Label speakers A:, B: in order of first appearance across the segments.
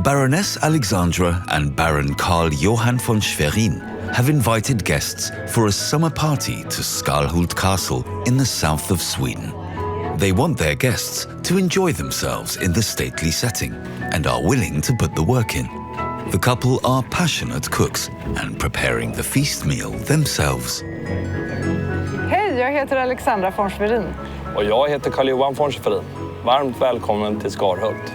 A: Baroness Alexandra and Baron Johan von Schwerin have invited guests for a summer party to Skarhult Castle in the south of Sweden. They want their guests to enjoy themselves in the stately setting and are willing to put the work in. The couple are passionate cooks and preparing the feast meal themselves.
B: Hej, jag heter Alexandra von Schwerin.
C: Och jag heter Johan von Schwerin. Varmt välkommen till Skarhult.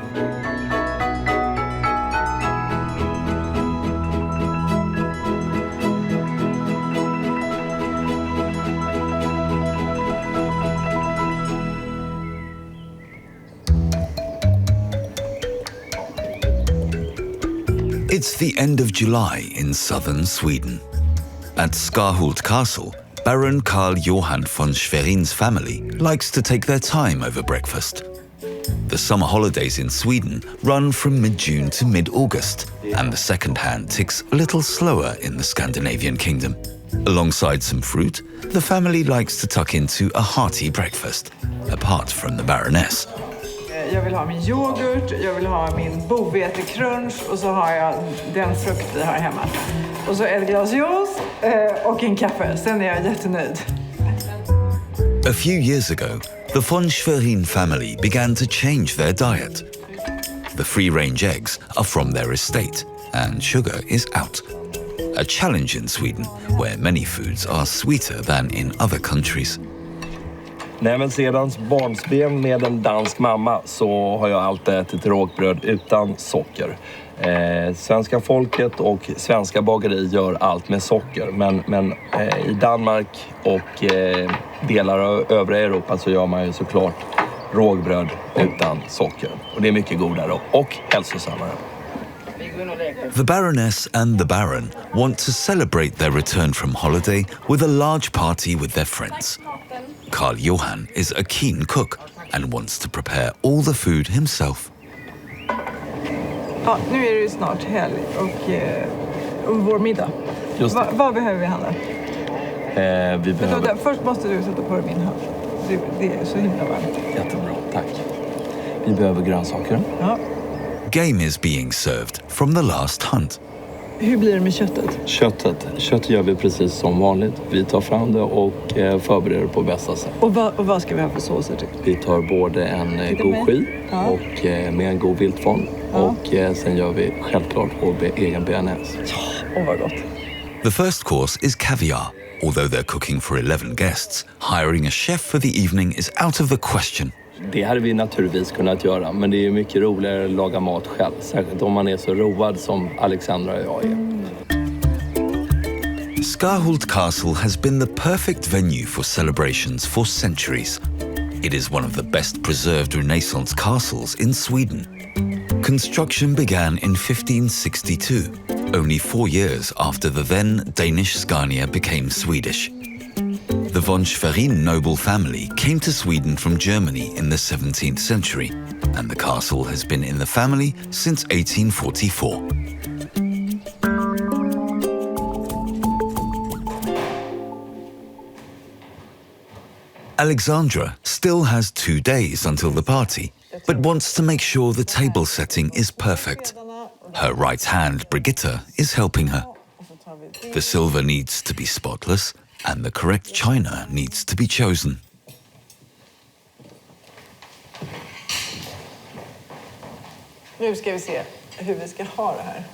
A: It's the end of July in southern Sweden. At Skarhult Castle, Baron Johan von Schwerin's family likes to take their time over breakfast. The summer holidays in Sweden run from mid-June to mid-August, and the second hand ticks a little slower in the Scandinavian kingdom. Alongside some fruit, the family likes to tuck into a hearty breakfast, apart from the Baroness.
B: Jag vill ha min yoghurt, jag vill ha min bovetekrunch och så har jag den frukt vi har hemma. Och så ett glas juice och en kaffe. Sen är jag jättenöjd.
A: A few years ago, the von Schwerin family began to change their diet. The free-range eggs are from their estate and sugar is out. A challenge in Sweden where many foods are sweeter than in other countries.
C: Nej, men sedan barnsben med en dansk mamma så har jag alltid ätit rågbröd utan socker. Svenska folket och svenska bageri gör allt med socker. Men i Danmark och delar av övriga Europa så gör man ju såklart rågbröd utan socker. Och det är mycket godare och hälsosammare.
A: The Baroness and the Baron want to celebrate their return from holiday with a large party with their friends. Johan is a keen cook and wants to prepare all the food himself.
B: Ja, nu är det ju snart helg och vår middag.
C: Just det.
B: Vad behöver vi handla?
C: Vi behöver...
B: Först måste du sätta på dig min hatt. Det är så himla varmt.
C: Jättebra, tack. Vi behöver grönsaker.
B: Ja.
A: Game is being served from the last hunt.
B: Hur blir det med köttet?
C: Kött gör vi precis som vanligt. Vi tar fram det och förbereder på bästa sätt.
B: Och vad ska vi ha för såser till?
C: Vi tar både en god skiv och med en god viltfång. Ja. Och sen gör vi självklart vår egen bearnaise.
B: Ja, vad gott.
A: The first course is caviar. Although they're cooking for 11 guests, hiring a chef for the evening is out of the question.
C: Det hade vi naturligtvis kunnat göra, men det är mycket roligare att laga mat själv. Särskilt om man är så road som Alexandra och jag är.
A: Skarhult Castle has been the perfect venue for celebrations for centuries. It is one of the best preserved Renaissance castles in Sweden. Construction began in 1562, only 4 years after the then Danish Scania became Swedish. The von Schwerin noble family came to Sweden from Germany in the 17th century, and the castle has been in the family since 1844. Alexandra still has 2 days until the party, but wants to make sure the table setting is perfect. Her right hand, Brigitta, is helping her. The silver needs to be spotless, and the correct china needs to be chosen.
B: Nu ska vi se hur vi ska ha det här.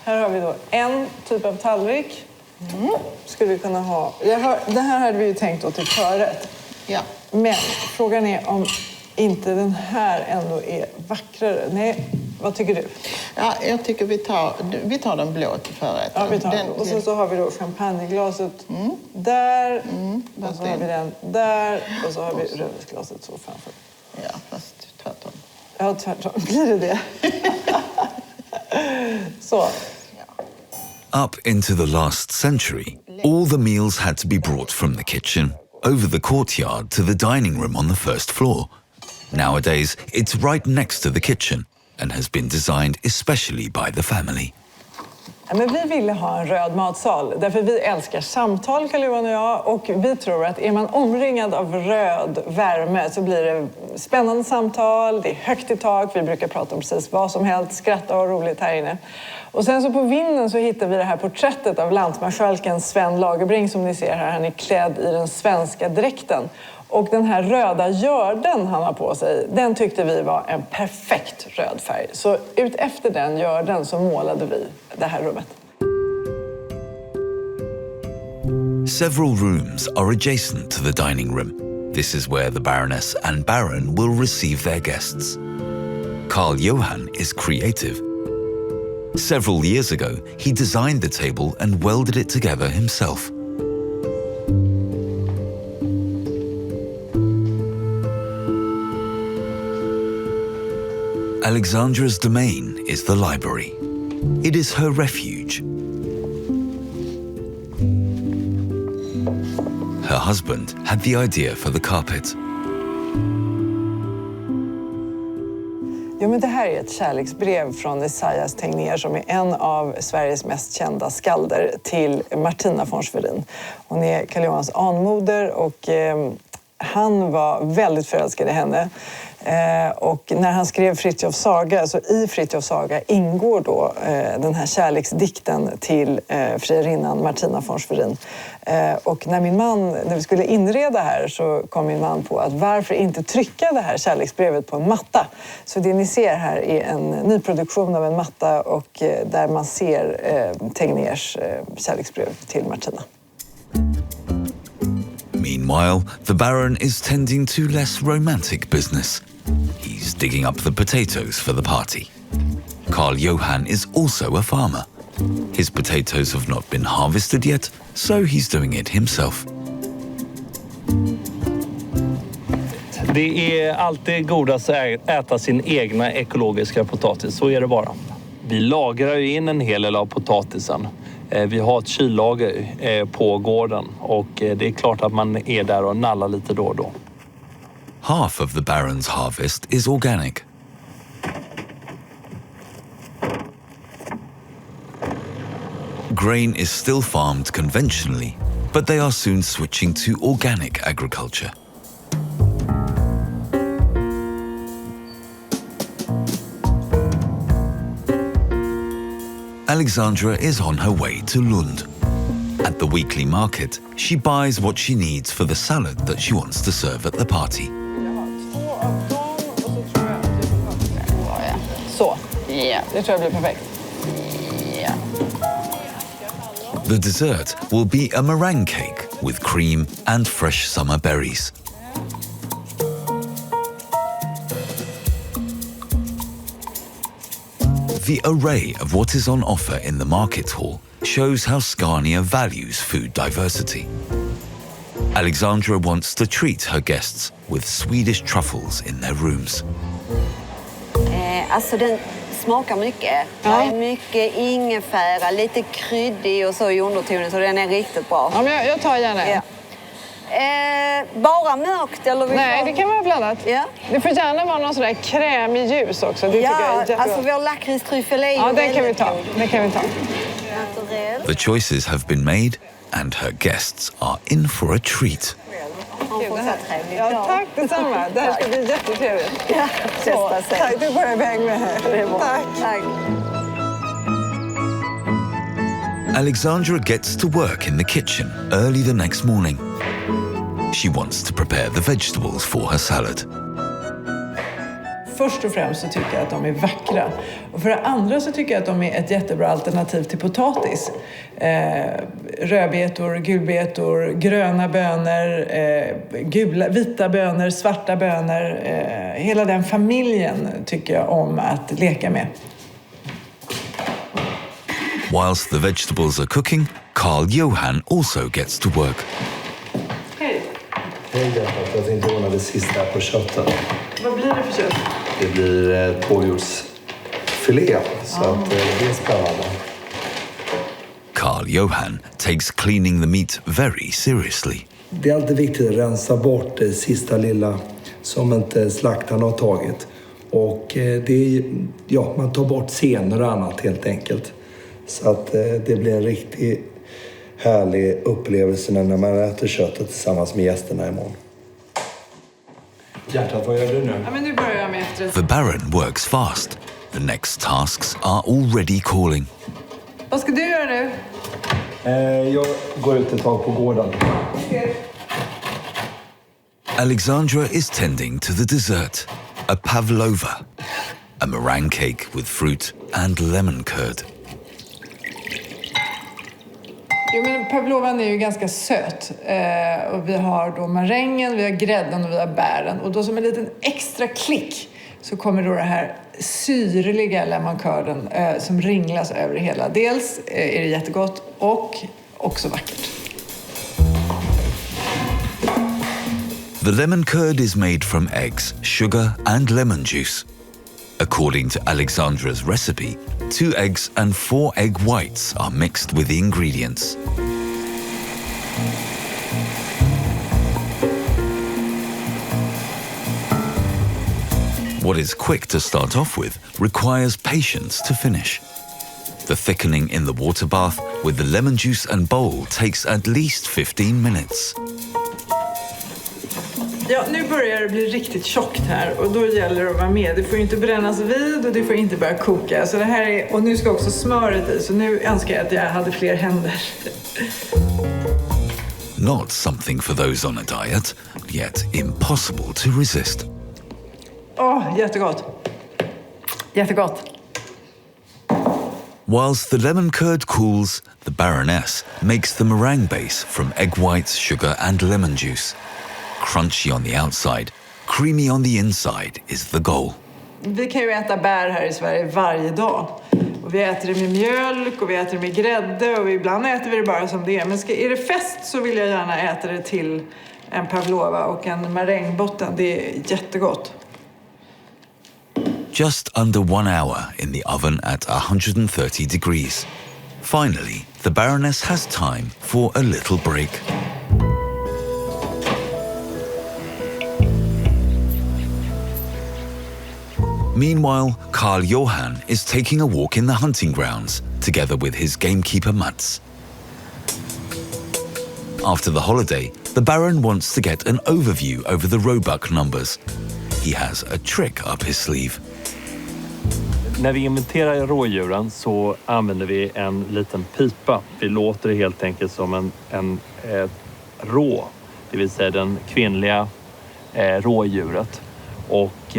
B: Här har vi då en typ av tallrik. Skulle vi kunna ha... Det här hade vi ju tänkt åt till förrätt.
D: Ja.
B: Men frågan är om inte den här ändå är vackrare. Nej, vad tycker du?
D: Ja, jag tycker vi tar den blå till förrätt.
B: Ja, vi tar den. Och så har vi då champagneglaset där. Och så har vi den där. Och så har vi rödvinsglaset så framför.
D: Ja, fast tvärtom.
B: Ja, tvärtom. Blir det? Så.
A: Up into the last century, all the meals had to be brought from the kitchen, over the courtyard to the dining room on the first floor. Nowadays, it's right next to the kitchen and has been designed especially by the family.
B: Men vi ville ha en röd matsal, därför vi älskar samtal, Johan och jag. Och vi tror att är man omringad av röd värme så blir det spännande samtal, det är högt i tak, vi brukar prata om precis vad som helst, skratta och ha roligt här inne. Och sen så på vinden så hittar vi det här porträttet av lantmarskalken Sven Lagerbring som ni ser här. Han är klädd i den svenska dräkten. Och den här röda görden han har på sig, den tyckte vi var en perfekt röd färg. Så ut efter den görden så målade vi det här rummet.
A: Several rooms are adjacent to the dining room. This is where the Baroness and Baron will receive their guests. Carl Johan is creative. Several years ago, he designed the table and welded it together himself. Alexandra's domain is the library. It is her refuge. Her husband had the idea for the carpet.
B: Jo, men det här är ett kärleksbrev från Esaias Tegnér som är en av Sveriges mest kända skalder till Martina von Schwerin. Hon är Karl Johans anmoder och han var väldigt förälskad i henne. Och när han skrev Fritjofs saga, så i Fritjofs saga ingår då den här kärleksdikten till friarinnan Martina von Schwerin. Och när vi skulle inreda här så kom min man på att varför inte trycka det här kärleksbrevet på en matta. Så det ni ser här är en nyproduktion av en matta och där man ser Tegnérs kärleksbrev till Martina.
A: Meanwhile, the Baron is tending to less romantic business. He's digging up the potatoes for the party. Carl Johan is also a farmer. His potatoes have not been harvested yet, so he's doing it himself.
C: Det är alltid godast att äta sin egna ekologiska potatis, så är det bara. Vi lagrar ju in en hel del av potatisen. Vi har ett kyllager på gården och det är klart att man är där och nallar lite då och då.
A: Half of the Baron's harvest is organic. Grain is still farmed conventionally, but they are soon switching to organic agriculture. Alexandra is on her way to Lund. At the weekly market, she buys what she needs for the salad that she wants to serve at the party.
B: Så,
D: Ja.
B: det tror jag blir perfekt.
D: Ja.
A: The dessert will be a meringue cake with cream and fresh summer berries. The array of what is on offer in the market hall shows how Scania values food diversity. Alexandra wants to treat her guests with Swedish truffles in their rooms.
E: Alltså den smakar mycket. Det är mycket ingefära, lite kryddig och så i undertonen, så den är riktigt bra.
B: Ja, men jag tar gärna en.
E: Ja. Bara mörkt eller?
B: Nej, det kan vara blandat.
E: Ja.
B: Det får gärna vara någon sån där krämig ljus också. Det tycker jag är jättebra.
E: Alltså vår lakritstryffel
B: Ja, det kan vi ta. Det kan vi ta.
A: The choices have been made and her guests are in for a treat.
B: Ja, tack detsamma. Det här ska bli jättetrevligt.
E: Ja, testa sig.
B: Tack, du går iväg med här. Tack.
A: Alexandra gets to work in the kitchen early the next morning. She wants to prepare the vegetables for her salad.
B: Först och främst så tycker jag att de är vackra. Och för det andra så tycker jag att de är ett jättebra alternativ till potatis. Rödbetor, gulbetor, gröna bönor, vita bönor, svarta bönor. Hela den familjen tycker jag om att leka med.
A: Whilst the vegetables are cooking, Carl Johan also gets to work.
B: Hej.
F: Hej, jag tänkte ordna det sista på köttet.
B: Vad blir det för kött?
F: Det blir tvåhjulsfilé, så att det är spännande.
A: Carl Johan takes cleaning the meat very seriously.
F: Det är alltid viktigt att rensa bort det sista lilla som inte slaktaren har tagit. Och man tar bort senor och annat helt enkelt. Så att det blir en riktigt härlig upplevelse när man äter köttet tillsammans med gästerna imorgon. Hjärtat, vad gör du nu?
B: Ja, men nu börjar jag med efterrätt.
A: The Baron works fast. The next tasks are already calling.
B: Vad ska du göra nu?
F: Jag går ut ett tag på gården.
A: Alexandra is tending to the dessert, a Pavlova, a meringue cake with fruit and lemon curd.
B: Jo, men Pavlovan är ju ganska söt. Och vi har då marängen, vi har grädden och vi har bären. Och då som en liten extra klick så kommer då det här syrliga lemonkörden som ringlas över det hela. Dels är det jättegott och också vackert.
A: The lemon curd is made from eggs, sugar and lemon juice. According to Alexandra's recipe, 2 eggs and 4 egg whites are mixed with the ingredients. What is quick to start off with requires patience to finish. The thickening in the water bath with the lemon juice and bowl takes at least 15 minutes.
B: Ja, nu börjar det bli riktigt tjockt här och då gäller det att vara med. Det får inte brännas vid och det får inte börja koka. Så det här är, och nu ska också smöret i, så nu önskar jag att jag hade fler händer.
A: Not something for those on a diet, yet impossible to resist.
B: Jättegott. Jättegott.
A: Whilst the lemon curd cools, the Baroness makes the meringue base from egg whites, sugar and lemon juice. Crunchy on the outside, creamy on the inside is the goal.
B: Vi kan ju äta bär här i Sverige varje dag. Och vi äter det med mjölk och vi äter det med grädde och ibland äter vi det bara som det är. Men är det fest så vill jag gärna äta det till en pavlova och en marängbotten. Det är jättegott.
A: Just under 1 hour in the oven at 130 degrees. Finally, the Baroness has time for a little break. Meanwhile, Johan is taking a walk in the hunting grounds together with his gamekeeper Mats. After the holiday, the Baron wants to get an overview over the roebuck numbers. He has a trick up his sleeve.
C: När vi inventerar rådjuren så använder vi en liten pipa. Vi låter det helt enkelt som en rå, det vill säga den kvinnliga rådjuret. Och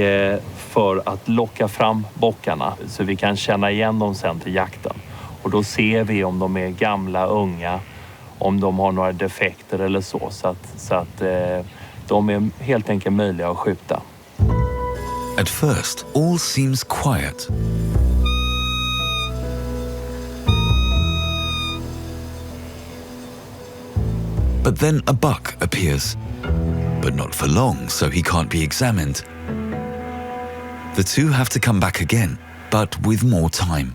C: för att locka fram bockarna så vi kan känna igen dem sen till jakten. Och då ser vi om de är gamla, unga, om de har några defekter eller så. Så att de är helt enkelt möjliga att skjuta.
A: At first, all seems quiet. But then a buck appears, but not for long, so he can't be examined. The two have to come back again, but with more time.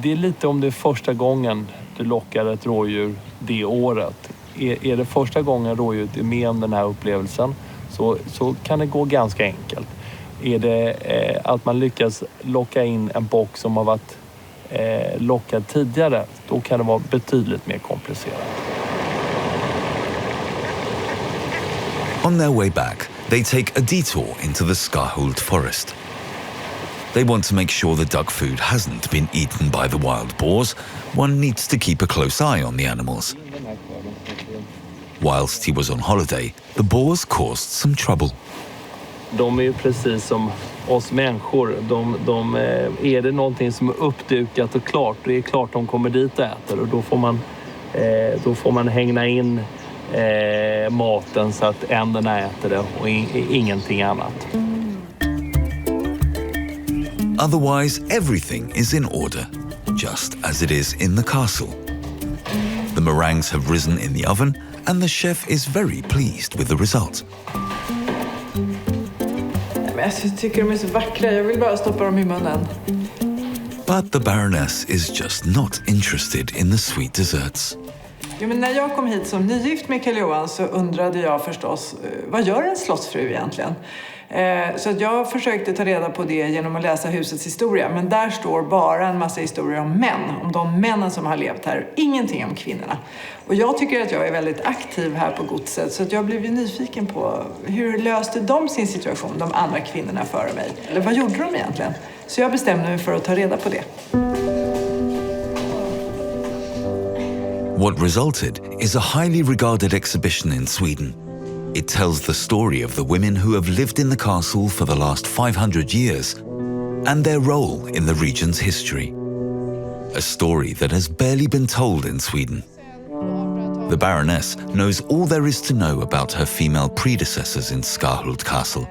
C: Det är lite om det är första gången du lockar ett rådjur det året. Är det första gången rådjuret är med om den här upplevelsen så kan det gå ganska enkelt. Är det att man lyckas locka in en bock som har varit lockad tidigare, då kan det vara betydligt mer komplicerat.
A: On their way back, they take a detour into the Skarhult forest. They want to make sure the duck food hasn't been eaten by the wild boars. One needs to keep a close eye on the animals. Whilst he was on holiday, the boars caused some trouble.
C: De är ju precis som oss människor. Är det någonting som är uppdukat och klart, det är klart de kommer dit och äter. Och då får man hänga in maten så att änderna äter det och ingenting annat.
A: Otherwise, everything is in order, just as it is in the castle. The meringues have risen in the oven, and the chef is very pleased with the result.
B: Jag tycker de är så vackra, jag vill bara stoppa dem i munnen.
A: But the Baroness is just not interested in the sweet desserts.
B: Jo, men när jag kom hit som nygift med Karl-Johan så undrade jag förstås, vad gör en slottsfru egentligen? Så att jag försökte ta reda på det genom att läsa husets historia. Men där står bara en massa historier om män. Om de männen som har levt här. Ingenting om kvinnorna. Och jag tycker att jag är väldigt aktiv här på godset. Så att jag blev ju nyfiken på hur löste de sin situation, de andra kvinnorna före mig? Eller vad gjorde de egentligen? Så jag bestämde mig för att ta reda på det.
A: What resulted is a highly regarded exhibition in Sweden. It tells the story of the women who have lived in the castle for the last 500 years and their role in the region's history. A story that has barely been told in Sweden. The Baroness knows all there is to know about her female predecessors in Skarhult Castle.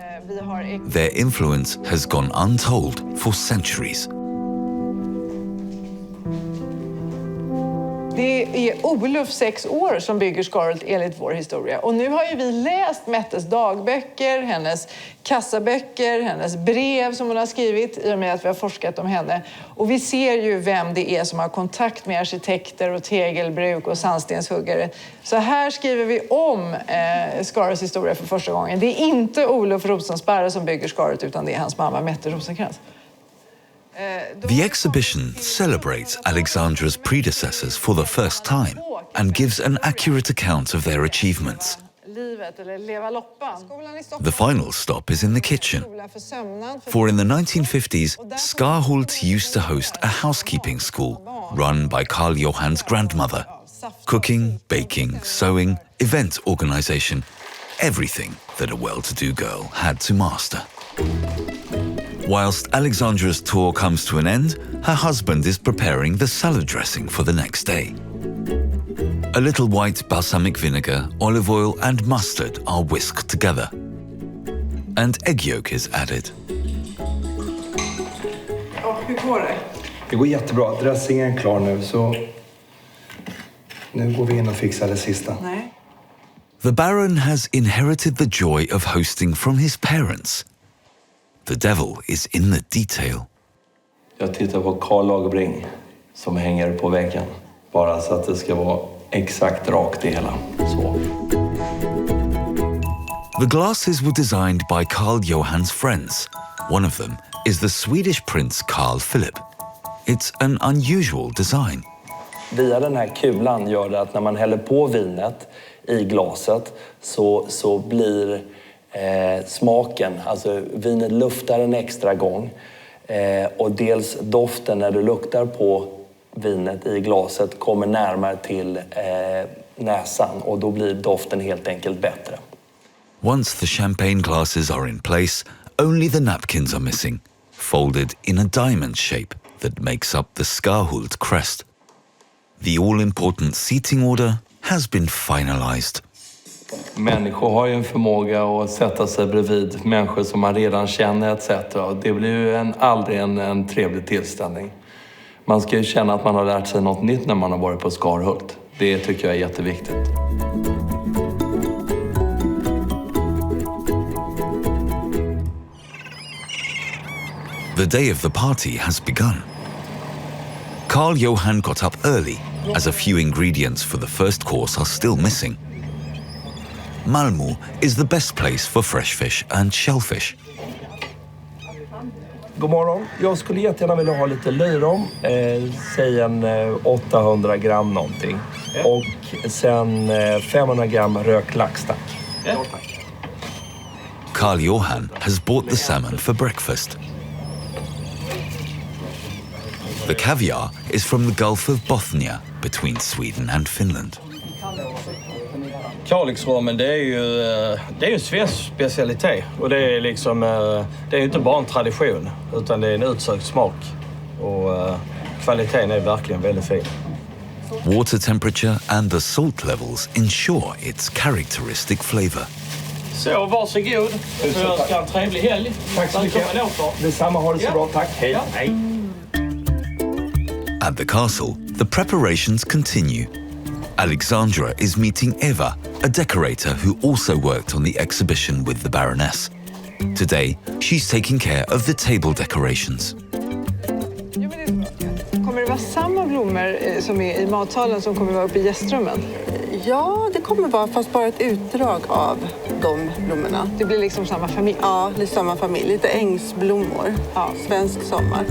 A: Their influence has gone untold for centuries.
B: Det är Olof 6 år som bygger Skarhult enligt vår historia. Och nu har ju vi läst Mettes dagböcker, hennes kassaböcker, hennes brev som hon har skrivit i och med att vi har forskat om henne. Och vi ser ju vem det är som har kontakt med arkitekter och tegelbruk och sandstenshuggare. Så här skriver vi om Skarhults historia för första gången. Det är inte Olof Rosensparre som bygger Skarhult utan det är hans mamma Mette Rosenkrantz.
A: The exhibition celebrates Alexandra's predecessors for the first time and gives an accurate account of their achievements. The final stop is in the kitchen. For in the 1950s, Skarhult used to host a housekeeping school run by Karl Johan's grandmother. Cooking, baking, sewing, event organization, everything that a well-to-do girl had to master. Whilst Alexandra's tour comes to an end, her husband is preparing the salad dressing for the next day. A little white balsamic vinegar, olive oil and mustard are whisked together. And egg yolk is added.
B: Hur går det?
F: Det går jättebra. Dressingen är klar nu, så nu går vi in och fixar det sista.
B: Nej.
A: The Baron has inherited the joy of hosting from his parents. The devil is in the detail.
C: Jag tittar på Karl Lagerbring som hänger på väggen. Bara så att det ska vara exakt rakt i hela. Så.
A: The glasses were designed by Karl Johan's friends. One of them is the Swedish prince Carl Philip. It's an unusual design.
C: Via den här kulan gör det att när man häller på vinet i glaset så blir smaken, alltså vinet luftar en extra gång och dels doften när du luktar på vinet i glaset kommer närmare till näsan och då blir doften helt enkelt bättre.
A: Once the champagne glasses are in place, only the napkins are missing, folded in a diamond shape that makes up the Skarhult crest. The all-important seating order has been finalized.
C: Människor har ju en förmåga att sätta sig bredvid människor som man redan känner etc. Det blir ju aldrig en trevlig tillställning. Man ska ju känna att man har lärt sig något nytt när man har varit på Skarhult. Det tycker jag är jätteviktigt.
A: The day of the party has begun. Karl Johan got up early, as a few ingredients for the first course are still missing. Malmö is the best place for fresh fish and shellfish.
C: God morgon. Jag skulle jättegärna vilja ha lite löjrom. Säg en 800 gram någonting. Och sen 500 gram rökt lax, tack.
A: Karl Johan has bought the salmon for breakfast. The caviar is from the Gulf of Bothnia between Sweden and Finland.
G: Kalixrommen, det är ju en svensk specialitet och det är liksom det är inte bara en tradition utan det är en utsökt smak och kvaliteten är verkligen väldigt fin.
A: Water temperature and the salt levels ensure its characteristic flavor.
G: Så varsågod. Jag ska ha en trevlig helg.
C: Tack så mycket. Detsamma, har det så bra. Tack. Hej.
G: Ja.
C: Hej.
A: At the castle, the preparations continue. Alexandra is meeting Eva, a decorator who also worked on the exhibition with the Baroness. Today, she's taking care of the table decorations.
B: Kommer det vara samma blommor som är i matsalen som kommer vara uppe i gästrummen?
D: Ja, det kommer vara fast bara ett utdrag av de blommorna.
B: Det blir liksom samma familj?
D: Ja, det är samma familj. Lite ängsblommor. Ja, svensk sommar.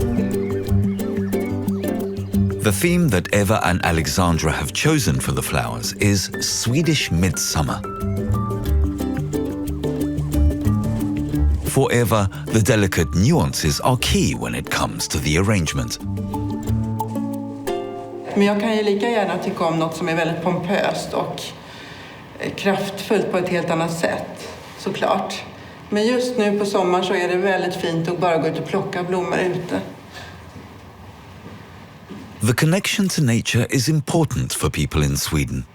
A: The theme that Eva and Alexandra have chosen for the flowers is Swedish midsummer. For Eva, the delicate nuances are key when it comes to the arrangement.
D: Men jag kan ju lika gärna tycka om något som är väldigt pompöst och kraftfullt på ett helt annat sätt, såklart. Men just nu på sommar så är det väldigt fint att bara gå ut och plocka blommor ute.
A: The connection to nature is important for people in Sweden.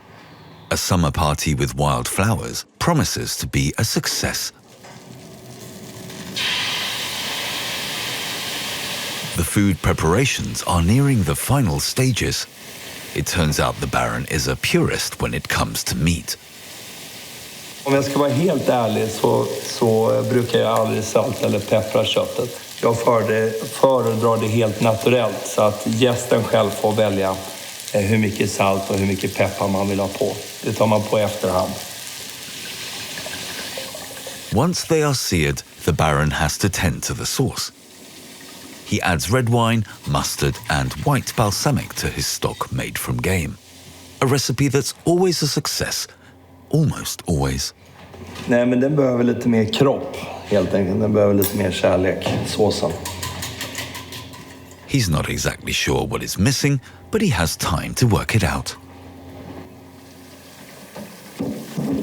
A: A summer party with wild flowers promises to be a success. The food preparations are nearing the final stages. It turns out the Baron is a purist when it comes to meat.
C: Om jag ska vara helt ärlig så brukar jag aldrig salta eller peppra köttet. Jag föredrar det helt naturellt så att gästen själv får välja hur mycket salt och hur mycket peppar man vill ha på. Det tar man på efterhand.
A: Once they are seared, the Baron has to tend to the sauce. He adds red wine, mustard and white balsamic to his stock made from game. A recipe that's always a success, almost always.
C: Nej, men den behöver lite mer kropp, helt enkelt. Den behöver lite mer kärlek, såsen.
A: He's not exactly sure what is missing, but he has time to work it out.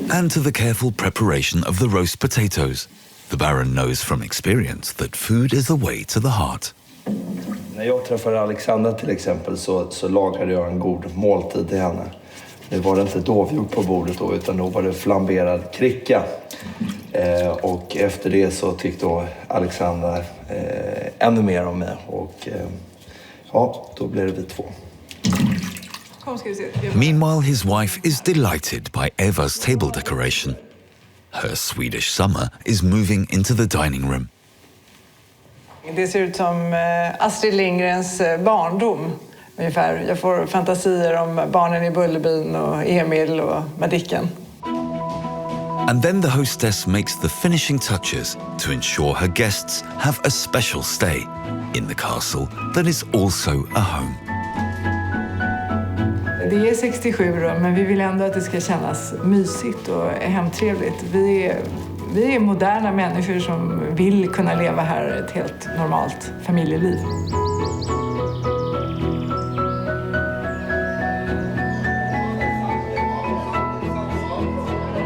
A: And to the careful preparation of the roast potatoes. The Baron knows from experience that food is the way to the heart.
C: När jag träffade Alexandra till exempel så lagade jag en god måltid till henne. Det var inte dovhjort på bordet då, utan då var det flamberad kricka. Och efter det så tyckte då Alexandra ännu mer om mig. Och ja, då blev det vi två.
A: Meanwhile, his wife is delighted by Eva's table decoration. Her Swedish summer is moving into the dining room.
B: Det ser ut som Astrid Lindgrens barndom ungefär. Jag får fantasier om barnen i Bullerbyn och Emil och Madicken.
A: And then the hostess makes the finishing touches to ensure her guests have a special stay in the castle that is also a home.
B: Det är 67 rum, men vi vill ändå att det ska kännas mysigt och hemtrevligt. Vi är moderna människor som vill kunna leva här ett helt normalt familjeliv.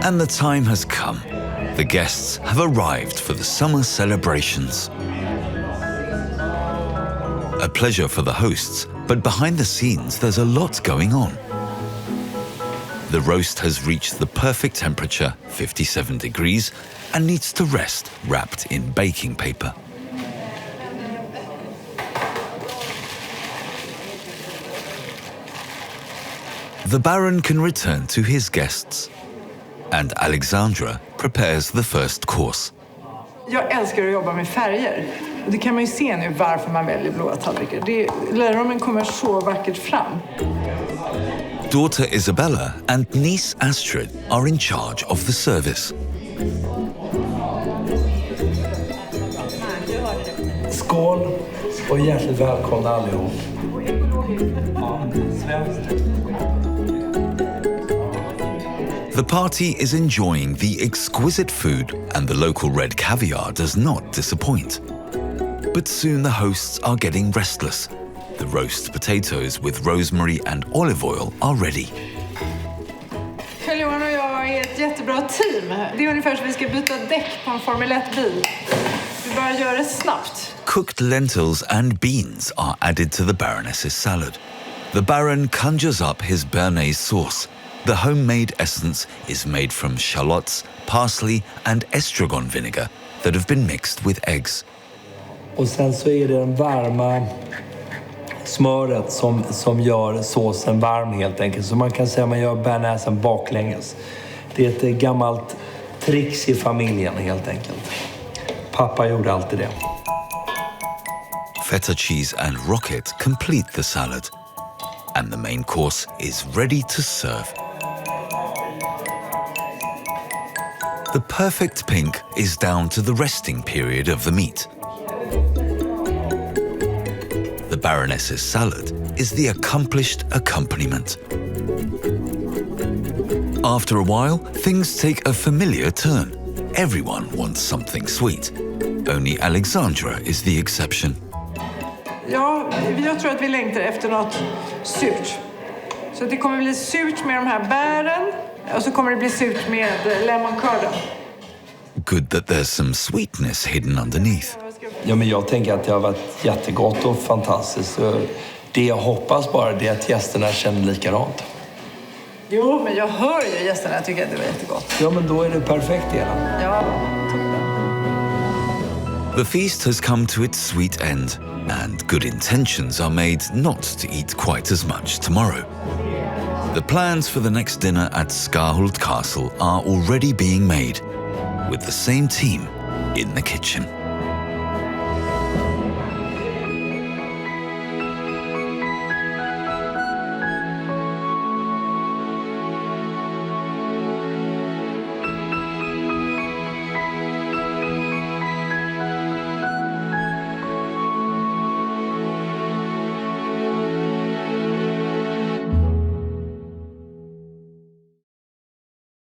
A: And the time has come. The guests have arrived for the summer celebrations. A pleasure for the hosts, but behind the scenes there's a lot going on. The roast has reached the perfect temperature, 57 degrees, and needs to rest wrapped in baking paper. The Baron can return to his guests, and Alexandra prepares the first course.
B: Jag älskar att jobba med färger. Det kan man ju se nu varför man väljer blåa tallrikar. Lärarrummen kommer så vackert fram.
A: Daughter Isabella and niece Astrid are in charge of the service.
F: Skål och hjärtligt välkomna allihop.
A: The party is enjoying the exquisite food and the local red caviar does not disappoint. But soon the hosts are getting restless. The roast potatoes with rosemary and olive oil are ready.
B: Johan och jag är ett jättebra team. Det är ungefär som vi ska byta däck på en Formel 1-bil. Vi bara gör det snabbt.
A: Cooked lentils and beans are added to the Baroness's salad. The Baron conjures up his béarnaise sauce. The homemade essence is made from shallots, parsley and estragon vinegar that have been mixed with eggs.
F: Och sen så är det den varma smöret som gör såsen varm helt enkelt. Så man kan säga att man gör bearnaisen baklänges. Det är ett gammalt trix i familjen helt enkelt. Pappa gjorde alltid det.
A: Feta cheese and rocket complete the salad. and the main course is ready to serve. The perfect pink is down to the resting period of the meat. The Baroness's salad is the accomplished accompaniment. After a while, things take a familiar turn. Everyone wants something sweet. Only Alexandra is the exception.
B: Ja, jag tror att vi längtar efter något surt. Så det kommer bli surt med de här bären och så kommer det bli surt med lemon curd.
A: Good that there's some sweetness hidden underneath.
F: Ja, men jag tänker att det har varit jättegott och fantastiskt. Det jag hoppas bara är att gästerna känner likadant.
B: Jo, men jag hör ju gästerna tycker att det var jättegott.
F: Ja, men då är det perfekt igen.
B: Ja,
A: The feast has come to its sweet end, and good intentions are made not to eat quite as much tomorrow. The plans for the next dinner at Skarhult Castle are already being made, with the same team in the kitchen.